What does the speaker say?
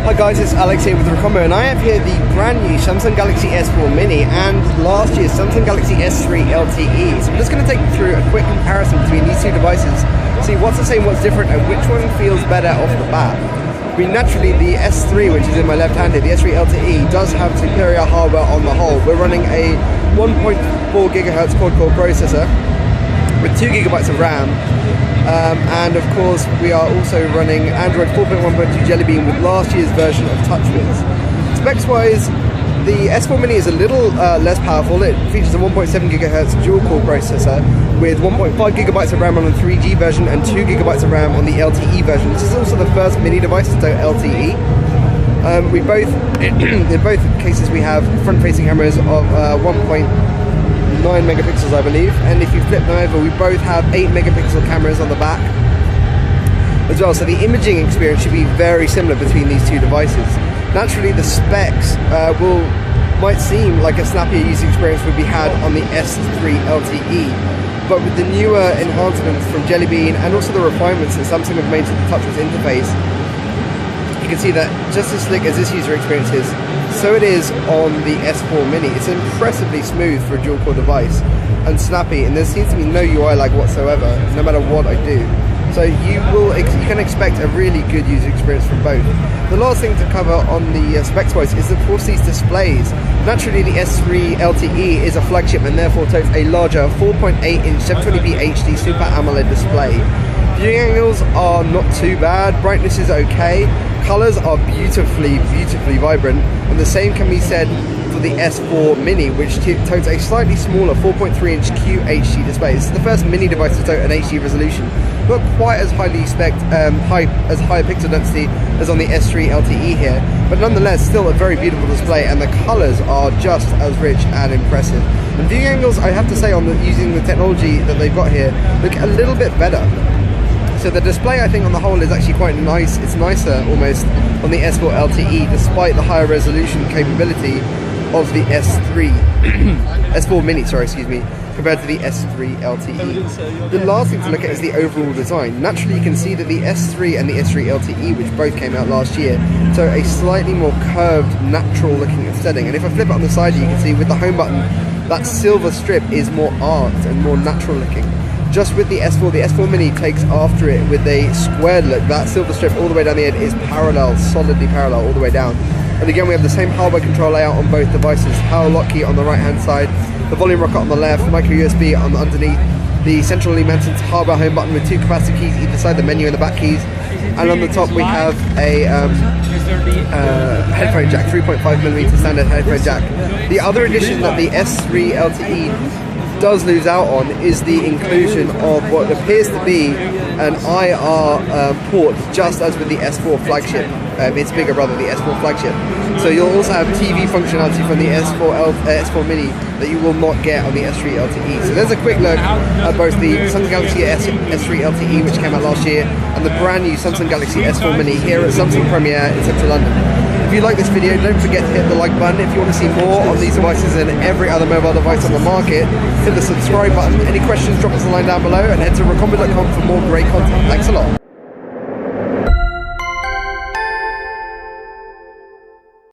Hi guys, it's Alex here with Recombo, and I have here the brand new Samsung Galaxy S4 Mini and last year's Samsung Galaxy S3 LTE. So I'm just going to take you through a quick comparison between these two devices, see what's the same, what's different, and which one feels better off the bat. I mean, naturally the S3, which is in my left hand here, the S3 LTE, does have superior hardware on the whole. We're running a 1.4 GHz quad-core processor with 2 GB of RAM. And of course we are also running Android 4.1.2 Jelly Bean with last year's version of TouchWiz. Specs wise, the S4 Mini is a little less powerful. It features a 1.7 GHz dual-core processor with 1.5 GB of RAM on the 3G version and 2 GB of RAM on the LTE version. This is also the first Mini device to do LTE. We both, in both cases, we have front-facing cameras of 1.9 megapixels, I believe, and if you flip them over, we both have 8 megapixel cameras on the back as well, so the imaging experience should be very similar between these two devices. Naturally, the specs might seem like a snappier user experience would be had on the S3 LTE, but with the newer enhancements from Jelly Bean and also the refinements that Samsung have made to the TouchWiz interface, you can see that just as slick as this user experience is, so it is on the S4 Mini. It's impressively smooth for a dual-core device and snappy, and there seems to be no UI lag whatsoever, no matter what I do. So you can expect a really good user experience from both. The last thing to cover on the specs wise is of course these displays. Naturally, the S3 LTE is a flagship and therefore totes a larger 4.8-inch 720p HD Super AMOLED display. Viewing angles are not too bad, brightness is okay, colors are beautifully vibrant, and the same can be said for the S4 Mini, which totes a slightly smaller 4.3-inch QHD display. This is the first Mini device to tote an HD resolution, not quite as highly high pixel density as on the S3 LTE here, but nonetheless still a very beautiful display, and the colors are just as rich and impressive. And viewing angles, I have to say, using the technology that they've got here, look a little bit better. So the display, I think, on the whole is actually quite nice. It's nicer almost on the S4 LTE, despite the higher resolution capability of the S4 Mini, compared to the S3 LTE. The last thing to look at is the overall design. Naturally, you can see that the S3 and the S3 LTE, which both came out last year, so a slightly more curved, natural-looking aesthetic. And if I flip it on the side, you can see with the home button, that silver strip is more arced and more natural-looking. Just with the S4 Mini takes after it with a squared look. That silver strip all the way down the end is parallel, solidly parallel all the way down. And again, we have the same hardware control layout on both devices. Power lock key on the right hand side, the volume rocker on the left, micro USB on the underneath, the centrally mounted hardware home button with 2 capacitive keys either side, the menu and the back keys. And on the top we have a headphone jack, 3.5mm standard headphone jack. The other addition that the S3 LTE does lose out on is the inclusion of what appears to be an IR port, just as with the S4 flagship, its bigger brother, the S4 flagship. So you'll also have TV functionality from the S4 Mini that you will not get on the S3 LTE. So there's a quick look at both the Samsung Galaxy S3 LTE, which came out last year, and the brand new Samsung Galaxy S4 Mini here at Samsung Premiere in central London. If you like this video, don't forget to hit the like button. If you want to see more on these devices and every other mobile device on the market, hit the subscribe button. Any questions, drop us a line down below, and head to recombo.com for more great content. Thanks a lot.